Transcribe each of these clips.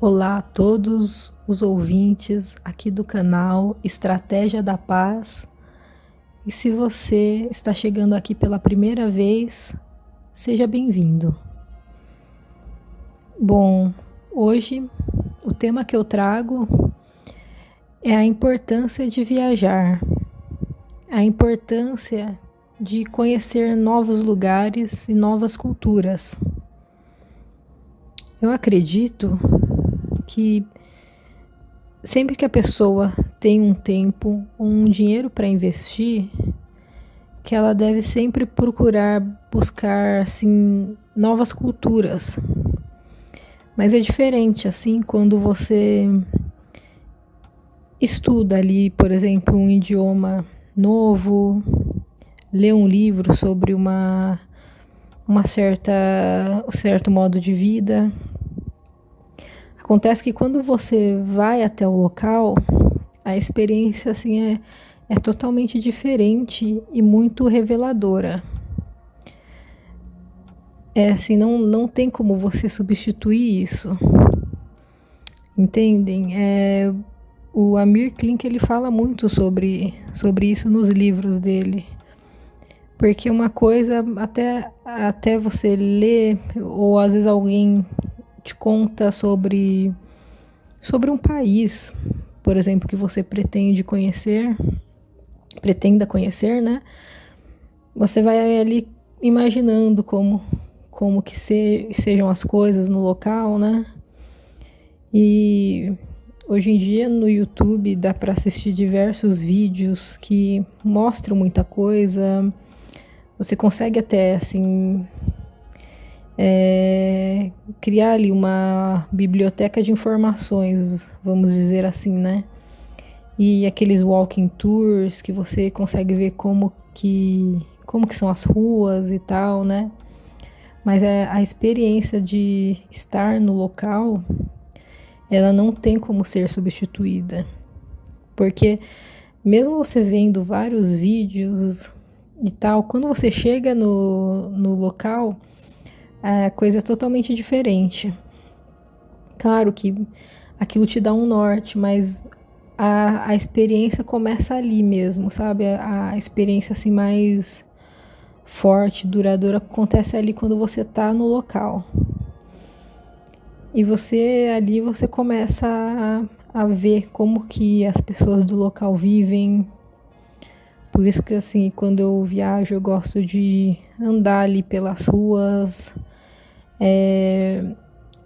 Olá a todos os ouvintes aqui do canal Estratégia da Paz. E se você está chegando aqui pela primeira vez, seja bem-vindo. Bom, hoje o tema que eu trago é a importância de viajar, a importância de conhecer novos lugares e novas culturas. Eu acredito que sempre que a pessoa tem um tempo ou um dinheiro para investir, que ela deve sempre procurar buscar assim novas culturas. Mas é diferente assim quando você estuda ali, por exemplo, um idioma novo, lê um livro sobre um certo modo de vida. Acontece que quando você vai até o local, a experiência assim é totalmente diferente e muito reveladora. Não tem como você substituir isso. Entendem? O Amir Klink ele fala muito sobre isso nos livros dele. Porque uma coisa, até você ler, ou às vezes alguém te conta sobre um país, por exemplo, que você pretenda conhecer, né? Você vai ali imaginando como que sejam as coisas no local, né? E hoje em dia no YouTube dá para assistir diversos vídeos que mostram muita coisa. Você consegue até assim criar ali uma biblioteca de informações, vamos dizer assim, né? E aqueles walking tours que você consegue ver como que são as ruas e tal, né? Mas a experiência de estar no local, ela não tem como ser substituída. Porque mesmo você vendo vários vídeos e tal, quando você chega no local, a coisa é totalmente diferente. Claro que aquilo te dá um norte, mas a experiência começa ali mesmo, sabe? A experiência assim mais forte, duradoura, acontece ali quando você tá no local. E você começa a ver como que as pessoas do local vivem. Por isso que assim, quando eu viajo, eu gosto de andar ali pelas ruas,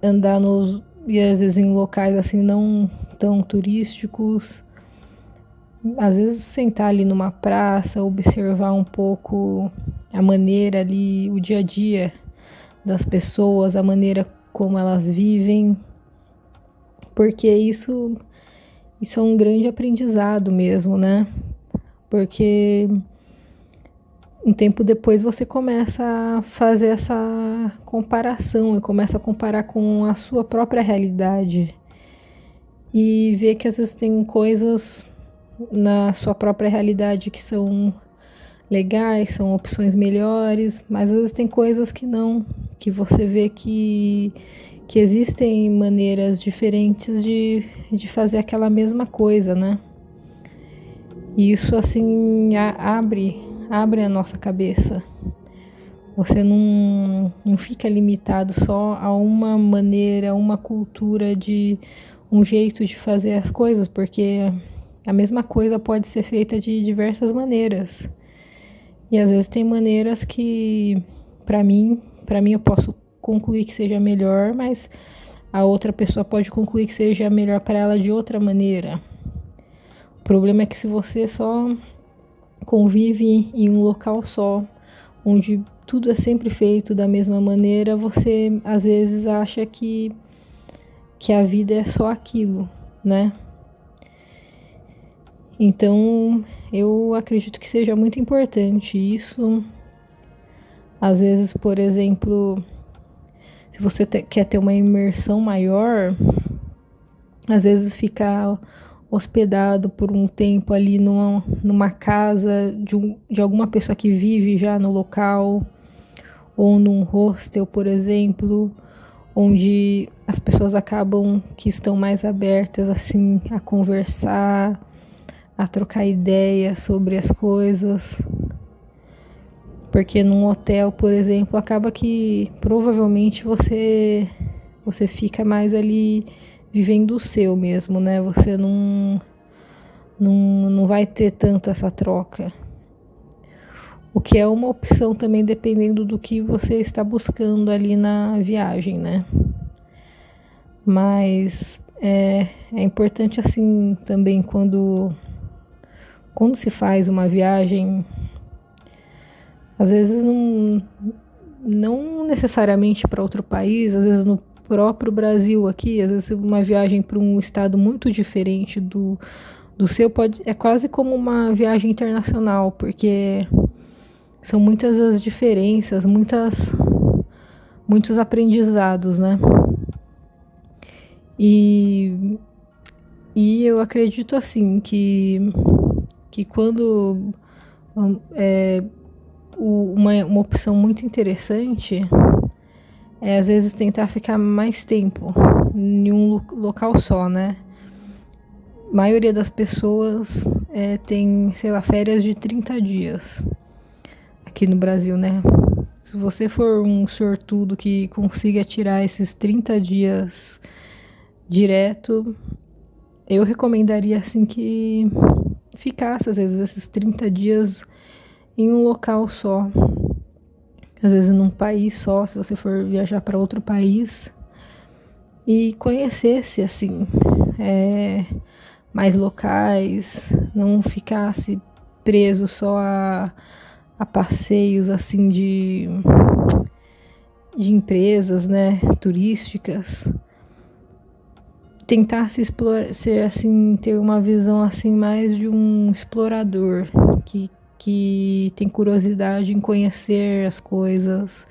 andar e às vezes em locais assim não tão turísticos. Às vezes sentar ali numa praça, observar um pouco a maneira ali, o dia a dia das pessoas, a maneira como elas vivem, porque isso é um grande aprendizado mesmo, né? Porque um tempo depois você começa a fazer essa comparação e começa a comparar com a sua própria realidade e ver que às vezes tem coisas na sua própria realidade que são legais, são opções melhores, mas às vezes tem coisas que não, que você vê que existem maneiras diferentes de fazer aquela mesma coisa, né? E isso assim abre a nossa cabeça. Você não fica limitado só a uma maneira, uma cultura, de um jeito de fazer as coisas, porque a mesma coisa pode ser feita de diversas maneiras. E às vezes tem maneiras que, para mim eu posso concluir que seja melhor, mas a outra pessoa pode concluir que seja melhor para ela de outra maneira. O problema é que se você só convive em um local só, onde tudo é sempre feito da mesma maneira, você às vezes acha que a vida é só aquilo, né? Então, eu acredito que seja muito importante isso. Às vezes, por exemplo, se você quer ter uma imersão maior, às vezes ficar hospedado por um tempo ali numa casa de alguma pessoa que vive já no local, ou num hostel, por exemplo, onde as pessoas acabam que estão mais abertas assim a conversar, a trocar ideias sobre as coisas. Porque num hotel, por exemplo, acaba que provavelmente você fica mais ali vivendo o seu mesmo, né? Você não vai ter tanto essa troca. O que é uma opção também dependendo do que você está buscando ali na viagem, né? Mas é importante assim também quando se faz uma viagem, às vezes não necessariamente para outro país, às vezes no próprio Brasil aqui, às vezes uma viagem para um estado muito diferente do seu é quase como uma viagem internacional, porque são muitas as diferenças, muitos aprendizados, né? E eu acredito assim que quando uma opção muito interessante é às vezes tentar ficar mais tempo em um local só, né? A maioria das pessoas tem, sei lá, férias de 30 dias aqui no Brasil, né? Se você for um sortudo que consiga tirar esses 30 dias direto, eu recomendaria assim que ficasse às vezes esses 30 dias em um local só. Às vezes num país só, se você for viajar para outro país, e conhecesse assim mais locais, não ficasse preso só a passeios assim de empresas, né, turísticas. Tentar se explorar, ser assim, ter uma visão assim mais de um explorador que tem curiosidade em conhecer as coisas,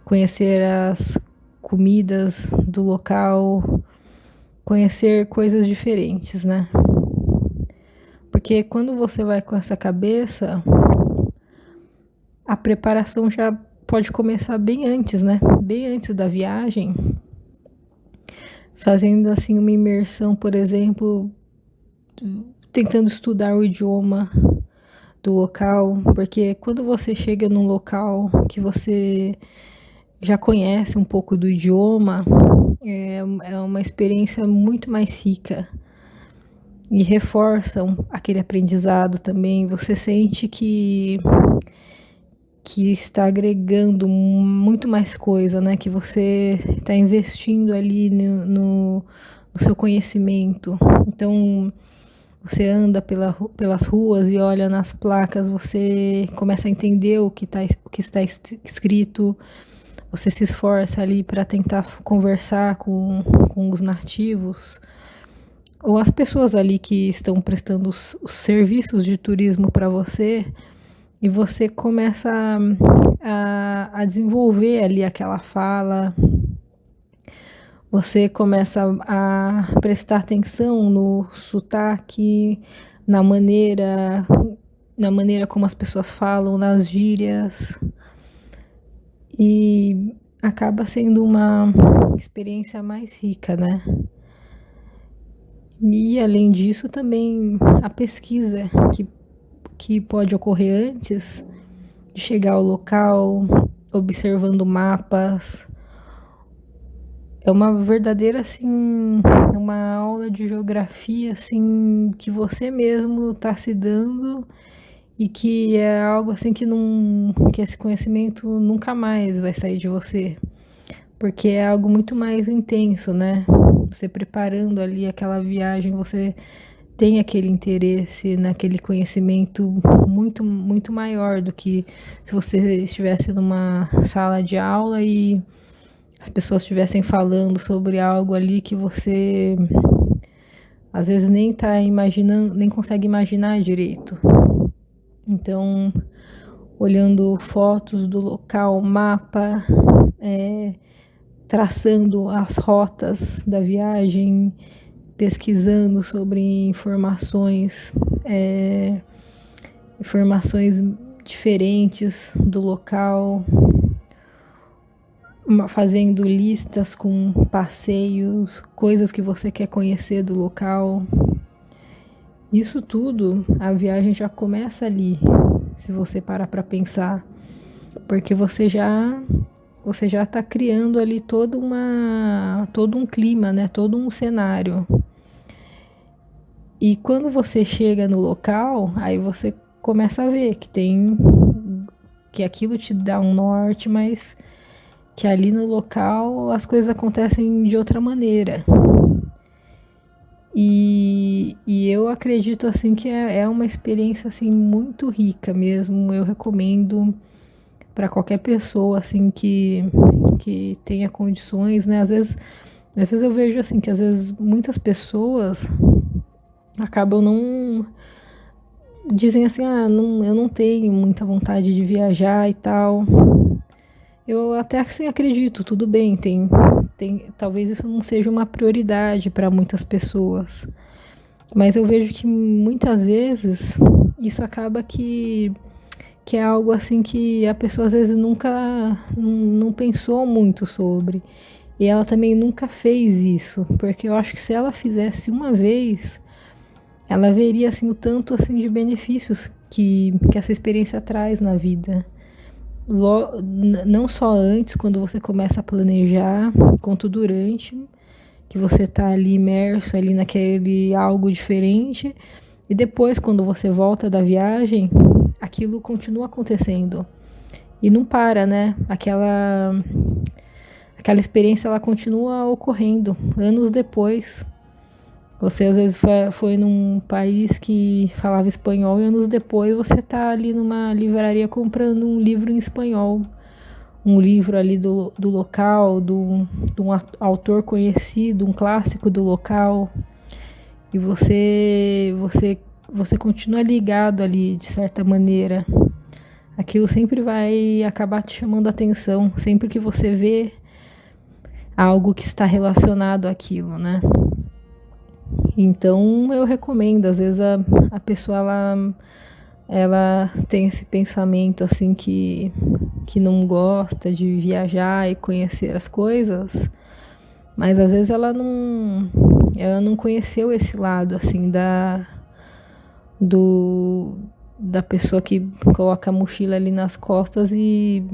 conhecer as comidas do local, conhecer coisas diferentes, né? Porque quando você vai com essa cabeça, a preparação já pode começar bem antes, né? Bem antes da viagem, fazendo assim uma imersão, por exemplo, tentando estudar o idioma do local, porque quando você chega num local que você já conhece um pouco do idioma, é uma experiência muito mais rica e reforça aquele aprendizado também. Você sente que está agregando muito mais coisa, né? Que você está investindo ali no seu conhecimento. Então, você anda pelas ruas e olha nas placas, você começa a entender o que está escrito, você se esforça ali para tentar conversar com os nativos, ou as pessoas ali que estão prestando os serviços de turismo para você, e você começa a desenvolver ali aquela fala, você começa a prestar atenção no sotaque, na maneira como as pessoas falam, nas gírias, e acaba sendo uma experiência mais rica, né? E além disso também a pesquisa que pode ocorrer antes de chegar ao local, observando mapas. É uma verdadeira, assim, uma aula de geografia, assim, que você mesmo está se dando, e que é algo, assim, que esse conhecimento nunca mais vai sair de você, porque é algo muito mais intenso, né? Você preparando ali aquela viagem, você tem aquele interesse naquele conhecimento muito, muito maior do que se você estivesse numa sala de aula e as pessoas estivessem falando sobre algo ali que você às vezes nem tá imaginando, nem consegue imaginar direito. Então, olhando fotos do local, mapa, traçando as rotas da viagem, pesquisando sobre informações diferentes do local, fazendo listas com passeios, coisas que você quer conhecer do local. Isso tudo, a viagem já começa ali, se você parar para pensar, porque você já está criando ali todo um clima, né? Todo um cenário. E quando você chega no local, aí você começa a ver que aquilo te dá um norte, mas que ali no local as coisas acontecem de outra maneira. E eu acredito assim que é uma experiência assim muito rica mesmo. Eu recomendo para qualquer pessoa assim que tenha condições, né? Às vezes eu vejo assim que às vezes muitas pessoas acabam não dizem assim, não, eu não tenho muita vontade de viajar e tal. Eu até assim acredito, tudo bem, talvez isso não seja uma prioridade para muitas pessoas. Mas eu vejo que muitas vezes isso acaba que é algo assim que a pessoa às vezes nunca não pensou muito sobre. E ela também nunca fez isso, porque eu acho que se ela fizesse uma vez, ela veria assim o tanto assim de benefícios que essa experiência traz na vida. Não só antes, quando você começa a planejar, quanto durante, que você está ali imerso ali naquele algo diferente, e depois quando você volta da viagem, aquilo continua acontecendo e não para, né? Aquela experiência ela continua ocorrendo anos depois. Você às vezes foi num país que falava espanhol e anos depois você tá ali numa livraria comprando um livro em espanhol. Um livro ali do local, de um autor conhecido, um clássico do local. E você continua ligado ali de certa maneira. Aquilo sempre vai acabar te chamando a atenção, sempre que você vê algo que está relacionado àquilo, né? Então eu recomendo, às vezes a pessoa ela tem esse pensamento assim que não gosta de viajar e conhecer as coisas, mas às vezes ela não conheceu esse lado assim da pessoa que coloca a mochila ali nas costas e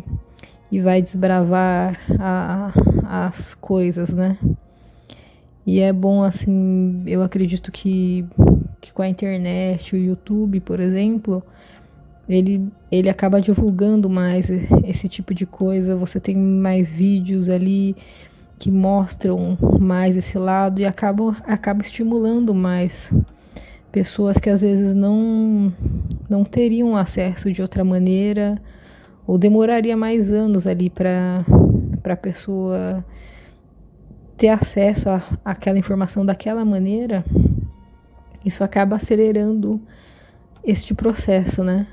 vai desbravar as coisas, né? E é bom, assim, eu acredito que com a internet, o YouTube, por exemplo, ele acaba divulgando mais esse tipo de coisa. Você tem mais vídeos ali que mostram mais esse lado e acaba estimulando mais pessoas que às vezes não teriam acesso de outra maneira, ou demoraria mais anos ali para a pessoa ter acesso àquela informação daquela maneira. Isso acaba acelerando este processo, né?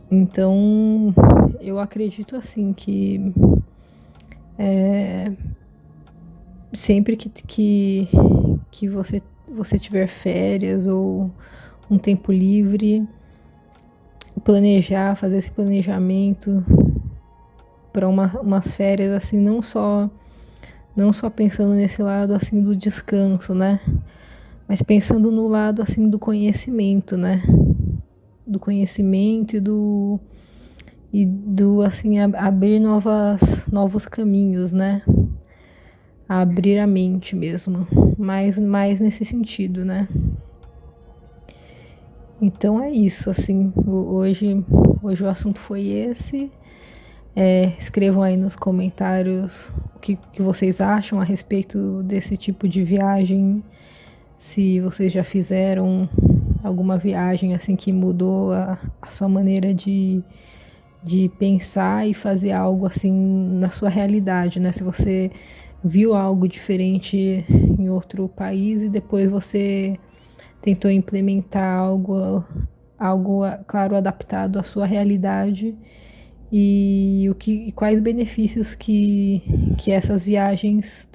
Então, eu acredito assim que sempre que você tiver férias ou um tempo livre, fazer esse planejamento para umas férias assim, não só pensando nesse lado assim do descanso, né? Mas pensando no lado assim do conhecimento, né? Do conhecimento e do assim abrir novos caminhos, né? Abrir a mente mesmo, mais nesse sentido, né? Então é isso, assim, hoje o assunto foi esse. Escrevam aí nos comentários o que vocês acham a respeito desse tipo de viagem, se vocês já fizeram alguma viagem assim que mudou a sua maneira de pensar e fazer algo assim na sua realidade, né? Se você viu algo diferente em outro país e depois você tentou implementar algo, claro, adaptado à sua realidade, e quais benefícios que essas viagens trouxeram